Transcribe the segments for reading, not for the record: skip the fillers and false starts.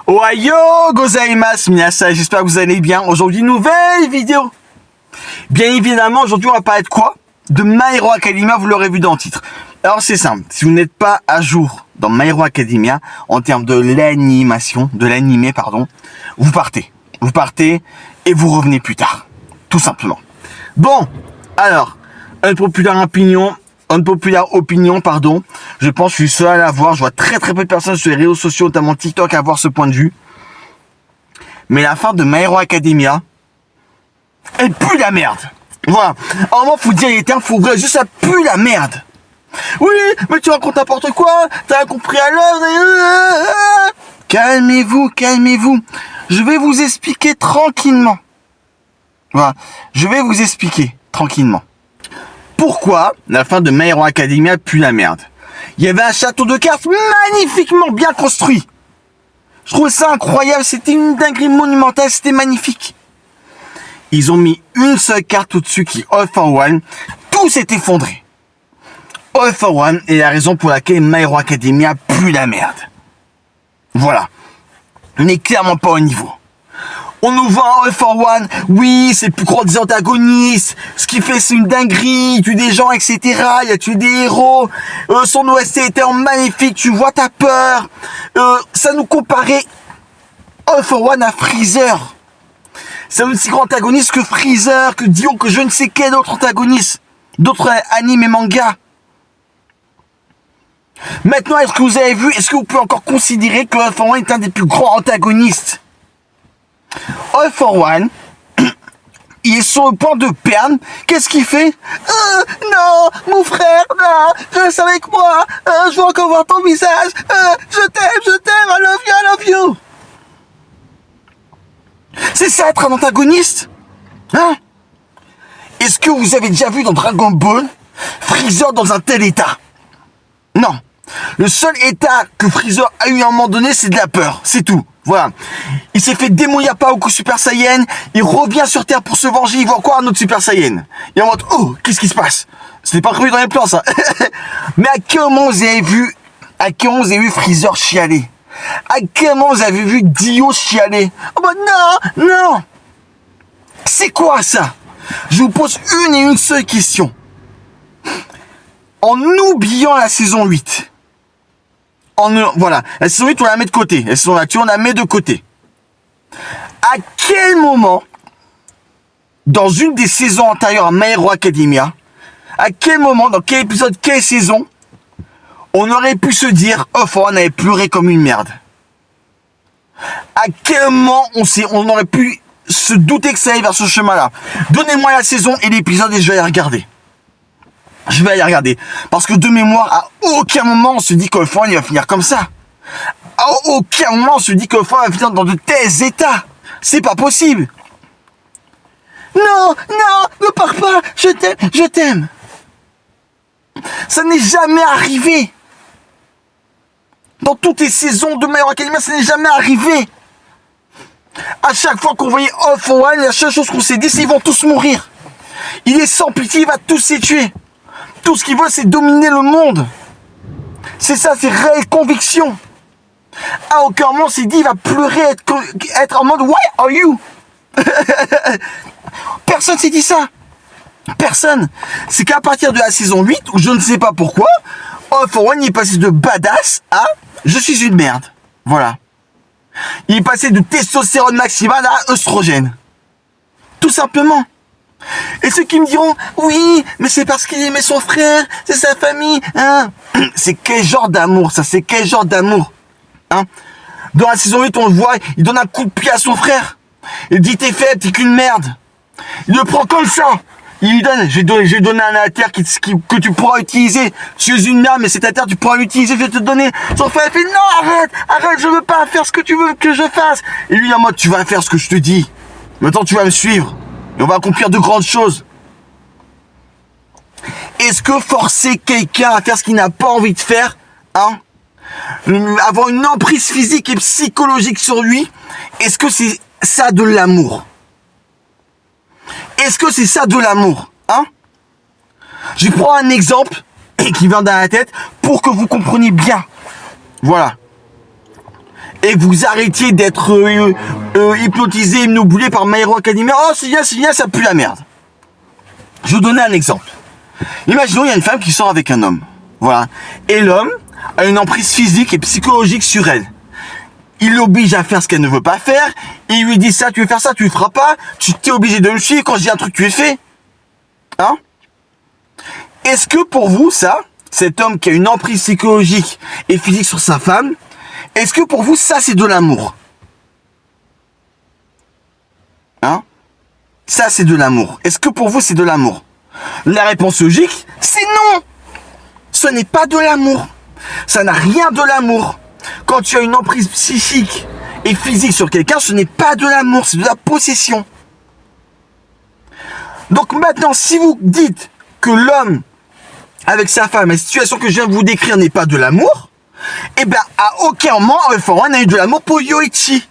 Ohayo gozaimasu minasan, j'espère que vous allez bien. Aujourd'hui, nouvelle vidéo. Bien évidemment, aujourd'hui, on va parler de quoi? De My Hero Academia, vous l'aurez vu dans le titre. Alors, c'est simple. Si vous n'êtes pas à jour dans My Hero Academia, en termes de l'animation, vous partez. Vous partez et vous revenez plus tard. Tout simplement. Bon, alors, unpopular opinion, je pense que je suis seul à l'avoir. Je vois très peu de personnes sur les réseaux sociaux, notamment TikTok, à avoir ce point de vue. Mais la fin de My Hero Academia, elle pue la merde. Voilà. À un moment, faut dire les termes, faut vrai, juste ça pue la merde. Oui, mais tu racontes n'importe quoi, t'as compris à l'heure. Calmez-vous. Je vais vous expliquer tranquillement. Voilà. Je vais vous expliquer tranquillement. Pourquoi la fin de My Hero Academia pue la merde? Il y avait un château de cartes magnifiquement bien construit. Je trouvais ça incroyable, c'était une dinguerie monumentale, c'était magnifique. Ils ont mis une seule carte au-dessus qui est All for One. Tout s'est effondré. All for One est la raison pour laquelle My Hero Academia pue la merde. Voilà. On n'est clairement pas au niveau. On nous vend All for One, oui, c'est le plus grand des antagonistes, ce qu'il fait c'est une dinguerie, il tue des gens, etc., il a tué des héros, son OST était magnifique, tu vois, t'as peur, ça nous comparait All for One à Freezer. C'est un aussi grand antagoniste que Freezer, que Dio, que je ne sais quel autre antagoniste, d'autres animes et mangas. Maintenant, est-ce que vous avez vu, est-ce que vous pouvez encore considérer que All for One est un des plus grands antagonistes? All for One, il est sur le point de perdre. Qu'est-ce qu'il fait? Non, mon frère, non, reste avec moi. Je veux encore voir ton visage. Je t'aime, I love you. C'est ça être un antagoniste? Hein? Est-ce que vous avez déjà vu dans Dragon Ball Freezer dans un tel état? Non. Le seul état que Freezer a eu à un moment donné, c'est de la peur. C'est tout. Voilà. Il s'est fait démolir par Goku Super Saiyan. Il revient sur Terre pour se venger. Il voit encore un autre Super Saiyan. Il est en mode, oh, qu'est-ce qui se passe? C'était pas prévu dans les plans, ça. Mais à quel moment vous avez vu Freezer chialer? À quel moment vous avez vu Dio chialer? Oh bah non. C'est quoi ça? Je vous pose une seule question. En oubliant la saison 8, voilà, la saison 8, on la met de côté. La saison actuelle, on la met de côté. À quel moment, dans une des saisons antérieures à My Hero Academia, à quel moment, dans quel épisode, quelle saison, on aurait pu se dire, oh, on avait pleuré comme une merde? À quel moment on aurait pu se douter que ça allait vers ce chemin-là? Donnez-moi la saison et l'épisode et je vais les regarder. Parce que de mémoire, à aucun moment on se dit qu'All for One il va finir comme ça. À aucun moment on se dit qu'All for One va finir dans de tels états. C'est pas possible. Non, ne pars pas, je t'aime. Ça n'est jamais arrivé. Dans toutes les saisons de My Hero Academia, ça n'est jamais arrivé. À chaque fois qu'on voyait All for One, la seule chose qu'on s'est dit, c'est qu'ils vont tous mourir. Il est sans pitié, il va tous les tuer. Tout ce qu'il veut, c'est dominer le monde. C'est ça, c'est réelle conviction. À aucun moment, on s'est dit, il va pleurer, être en mode, why are you? Personne s'est dit ça. Personne. C'est qu'à partir de la saison 8, où je ne sais pas pourquoi, All for One, il est passé de badass à, je suis une merde. Voilà. Il est passé de testostérone maximal à œstrogène. Tout simplement. Et ceux qui me diront, oui, mais c'est parce qu'il aimait son frère, c'est sa famille, hein. C'est quel genre d'amour, ça, c'est quel genre d'amour, hein. Dans la saison 8, on le voit, il donne un coup de pied à son frère. Il dit, t'es faible, t'es qu'une merde. Il le prend comme ça. Il lui donne, je vais donner un alter que tu pourras utiliser. Tu es une merde, mais cet alter, tu pourras l'utiliser, je vais te donner. Son frère fait, non, arrête, je veux pas faire ce que tu veux que je fasse. Et lui, en mode, tu vas faire ce que je te dis. Maintenant, tu vas me suivre. Et on va accomplir de grandes choses. Est-ce que forcer quelqu'un à faire ce qu'il n'a pas envie de faire, hein, avoir une emprise physique et psychologique sur lui, est-ce que c'est ça de l'amour? Est-ce que c'est ça de l'amour, hein? Je prends un exemple qui vient dans la tête pour que vous compreniez bien. Voilà. et que vous arrêtiez d'être hypnotisé, hypnobulé par My Hero Academia. Oh, c'est bien, ça pue la merde. Je vais vous donner un exemple. Imaginons, il y a une femme qui sort avec un homme. Voilà. Et l'homme a une emprise physique et psychologique sur elle. Il l'oblige à faire ce qu'elle ne veut pas faire. Il lui dit ça, tu veux faire ça, tu le feras pas. Tu t'es obligé de me suivre. Quand je dis un truc, tu es fait. Hein? Est-ce que pour vous, ça, cet homme qui a une emprise psychologique et physique sur sa femme, est-ce que pour vous, ça, c'est de l'amour? Hein? Ça, c'est de l'amour. Est-ce que pour vous, c'est de l'amour? La réponse logique, c'est non. Ce n'est pas de l'amour. Ça n'a rien de l'amour. Quand tu as une emprise psychique et physique sur quelqu'un, ce n'est pas de l'amour, c'est de la possession. Donc maintenant, si vous dites que l'homme avec sa femme, la situation que je viens de vous décrire n'est pas de l'amour, eh bien, à aucun moment, All-For-One n'a eu de l'amour pour Yoichi.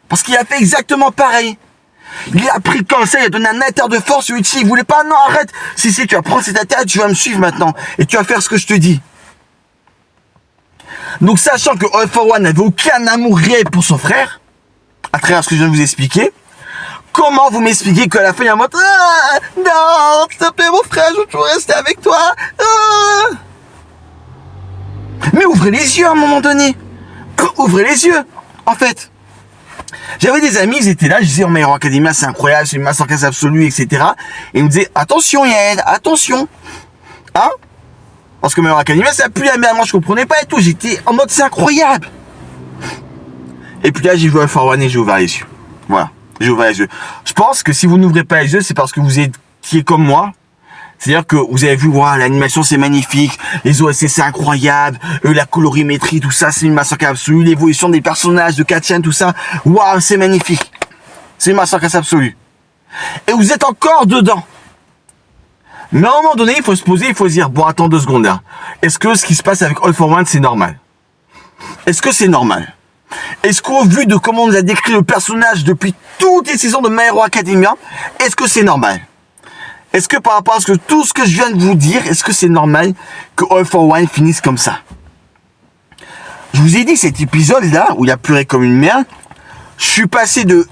Parce qu'il a fait exactement pareil. Il a pris comme ça, il a donné un inter de force, Yoichi, il voulait pas, non, arrête. Si, tu vas prendre cette inter, tu vas me suivre maintenant. Et tu vas faire ce que je te dis. Donc, sachant que All-For-One n'avait aucun amour réel pour son frère, à travers ce que je viens de vous expliquer, comment vous m'expliquez qu'à la fin, il y a un mode, ah, non, s'il te plaît, mon frère, je veux toujours rester avec toi. Ah. Mais ouvrez les yeux à un moment donné. Ouvrez les yeux, en fait. J'avais des amis, ils étaient là, je disais, oh, My Hero Academia, c'est incroyable, c'est une masterclass absolue, etc. Et ils me disaient, attention Yael, attention. Hein? Parce que My Hero Academia, ça pue la merde, moi je comprenais pas et tout, j'étais en mode, c'est incroyable. Et puis là, j'ai vu All-For-One et j'ai ouvert les yeux. Voilà, j'ai ouvert les yeux. Je pense que si vous n'ouvrez pas les yeux, c'est parce que vous étiez comme moi. C'est-à-dire que vous avez vu, wow, l'animation c'est magnifique, les OSC c'est incroyable, la colorimétrie, tout ça, c'est une masterclass absolue, l'évolution des personnages, de Katyan, tout ça, waouh, c'est magnifique. C'est une masterclass absolue. Et vous êtes encore dedans. Mais à un moment donné, il faut se poser, il faut se dire, bon, attends 2 secondes là. Est-ce que ce qui se passe avec All-For-One, c'est normal? Est-ce que c'est normal? Est-ce qu'au vu de comment on nous a décrit le personnage depuis toutes les saisons de My Hero Academia, est-ce que c'est normal? Est-ce que par rapport à tout ce que je viens de vous dire, est-ce que c'est normal que All-For-One finisse comme ça? Je vous ai dit, cet épisode-là, où il a pleuré comme une merde, je suis passé de...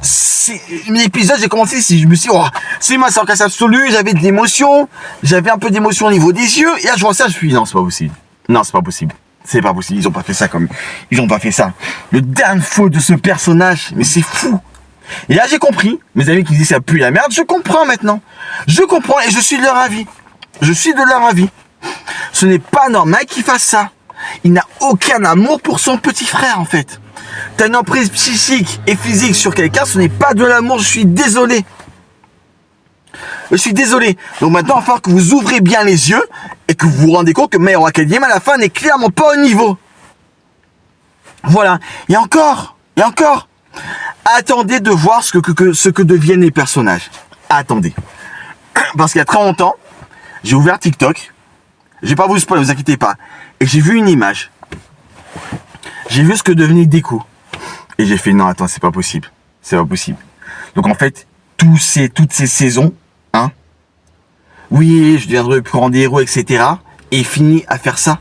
L'épisode, j'ai commencé, je me suis dit, oh, c'est ma masterclass absolue, j'avais de l'émotion, j'avais un peu d'émotion au niveau des yeux, et là, je vois ça, je me suis dit, non, c'est pas possible. Non, c'est pas possible. C'est pas possible, ils ont pas fait ça comme... Ils ont pas fait ça. Le downfall de ce personnage, mais c'est fou. Et là, j'ai compris. Mes amis qui disent ça pue la merde, je comprends maintenant. Je comprends et je suis de leur avis. Je suis de leur avis. Ce n'est pas normal qu'il fasse ça. Il n'a aucun amour pour son petit frère, en fait. T'as une emprise psychique et physique sur quelqu'un, ce n'est pas de l'amour, je suis désolé. Je suis désolé. Donc maintenant, il va falloir que vous ouvrez bien les yeux et que vous vous rendez compte que My Hero Academia, à la fin, n'est clairement pas au niveau. Voilà. Et encore. Attendez de voir ce que deviennent les personnages. Attendez. Parce qu'il y a très longtemps, j'ai ouvert TikTok. Je vais pas vous spoiler, ne vous inquiétez pas. Et j'ai vu une image. J'ai vu ce que devenait Deku. Et j'ai fait, non, attends, c'est pas possible. C'est pas possible. Donc en fait, toutes ces saisons, hein, oui, je deviendrai le plus grand des héros, etc. Et il finit à faire ça.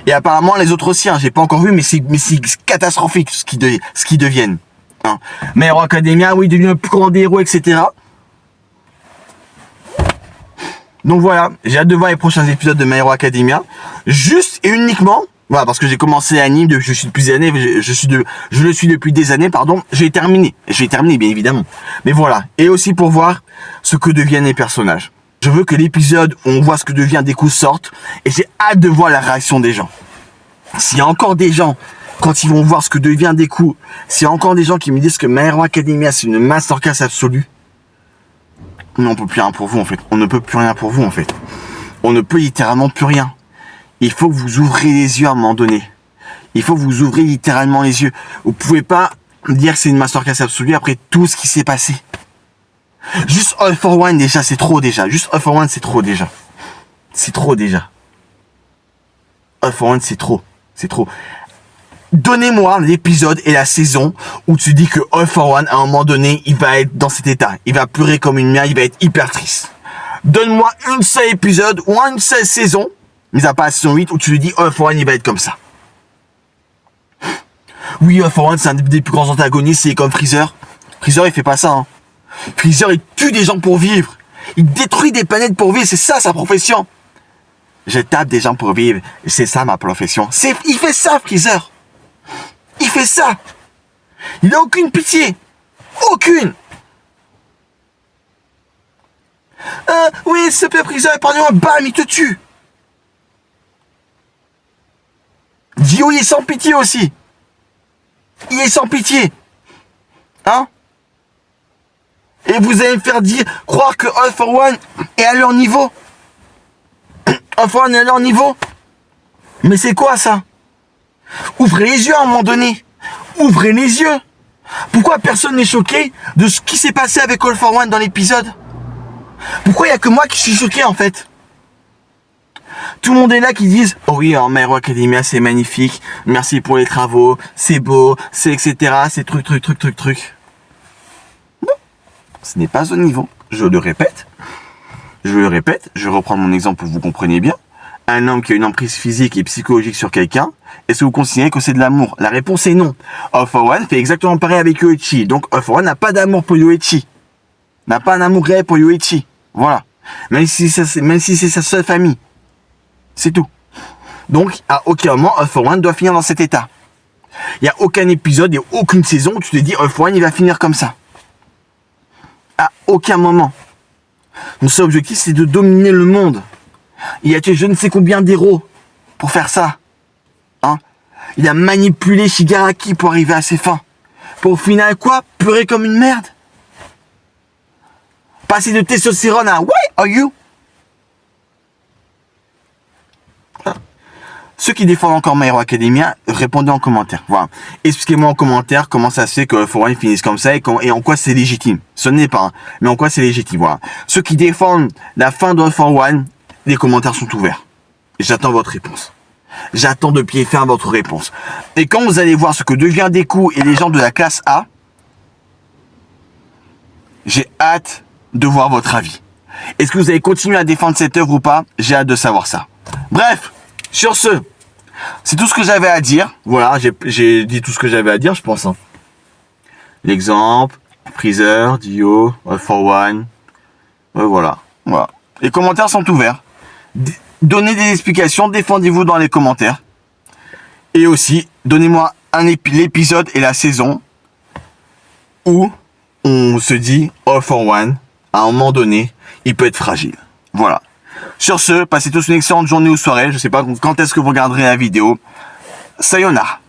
Et apparemment les autres aussi, hein, j'ai pas encore vu, mais c'est catastrophique ce qu'ils deviennent. Hein. My Hero Academia, oui, devient le plus grand des héros, etc. Donc voilà, j'ai hâte de voir les prochains épisodes de My Hero Academia. Juste et uniquement, voilà, parce que j'ai commencé l'anime, je suis depuis des années, je le suis depuis des années, pardon. J'ai terminé, bien évidemment. Mais voilà, et aussi pour voir ce que deviennent les personnages. Je veux que l'épisode où on voit ce que devient Deku sorte, et j'ai hâte de voir la réaction des gens. S'il y a encore des gens, quand ils vont voir ce que devient Deku, s'il y a encore des gens qui me disent que My Hero Academia c'est une masterclass absolue, non, on peut plus rien pour vous en fait. On ne peut plus rien pour vous en fait. On ne peut littéralement plus rien. Il faut que vous ouvrez les yeux à un moment donné. Il faut que vous ouvrez littéralement les yeux. Vous pouvez pas dire que c'est une masterclass absolue après tout ce qui s'est passé. Juste All-For-One déjà, c'est trop déjà. Juste All-For-One, c'est trop déjà. C'est trop déjà. All-For-One, c'est trop. C'est trop. Donnez-moi l'épisode et la saison où tu dis que All-For-One, à un moment donné, il va être dans cet état. Il va pleurer comme une merde, il va être hyper triste. Donne-moi une seule épisode ou une seule saison, mis à part la saison 8, où tu lui dis All-For-One, il va être comme ça. Oui, All for One, c'est un des plus grands antagonistes, c'est comme Freezer. Freezer, il fait pas ça, hein. Freezer, il tue des gens pour vivre. Il détruit des planètes pour vivre, c'est ça sa profession. Je tape des gens pour vivre, c'est ça ma profession. Il fait ça, Freezer. Il fait ça. Il n'a aucune pitié. Aucune. Oui, s'il te plaît, Freezer, épargne-moi, bam, il te tue. Dio, il est sans pitié aussi. Il est sans pitié. Hein? Et vous allez me faire croire que All for One est à leur niveau. All for One est à leur niveau. Mais c'est quoi ça? Ouvrez les yeux à un moment donné. Ouvrez les yeux. Pourquoi personne n'est choqué de ce qui s'est passé avec All for One dans l'épisode? Pourquoi il n'y a que moi qui suis choqué en fait? Tout le monde est là qui disent « Oh oui, My Hero Academia, c'est magnifique. Merci pour les travaux. C'est beau. C'est etc. C'est truc. » Non, ce n'est pas au niveau. Je le répète. Je reprends mon exemple pour que vous compreniez bien. Un homme qui a une emprise physique et psychologique sur quelqu'un, est-ce que vous considérez que c'est de l'amour? La réponse est non. All for One fait exactement pareil avec Yoichi. Donc All for One n'a pas d'amour pour Yoichi. N'a pas un amour réel pour Yoichi. Voilà. Même si c'est sa seule famille. C'est tout. Donc, à aucun moment, All for One doit finir dans cet état. Il n'y a aucun épisode et aucune saison où tu te dis All for One, il va finir comme ça. À aucun moment. Mon seul objectif, c'est de dominer le monde. Il a tué je ne sais combien d'héros pour faire ça. Hein? Il a manipulé Shigaraki pour arriver à ses fins. Pour au final, quoi? Pleurer comme une merde. Passer de testostérone à « Why are you ?» Ceux qui défendent encore My Hero Academia, répondez en commentaire. Voilà. Expliquez-moi en commentaire comment ça se fait que All for One finisse comme ça et en quoi c'est légitime. Ce n'est pas, hein, mais en quoi c'est légitime. Voilà. Ceux qui défendent la fin de All for One, les commentaires sont ouverts. J'attends votre réponse. J'attends de pied ferme votre réponse. Et quand vous allez voir ce que devient Deku et les gens de la classe A, j'ai hâte de voir votre avis. Est-ce que vous allez continuer à défendre cette œuvre ou pas? J'ai hâte de savoir ça. Bref, sur ce, c'est tout ce que j'avais à dire. Voilà, j'ai dit tout ce que j'avais à dire, je pense. Hein. L'exemple, Freezer, Dio, All for One. Voilà. Les commentaires sont ouverts. Donnez des explications, défendez-vous dans les commentaires. Et aussi, donnez-moi l'épisode et la saison où on se dit All for One, à un moment donné, il peut être fragile. Voilà. Sur ce, passez tous une excellente journée ou soirée. Je sais pas quand est-ce que vous regarderez la vidéo. Sayonara.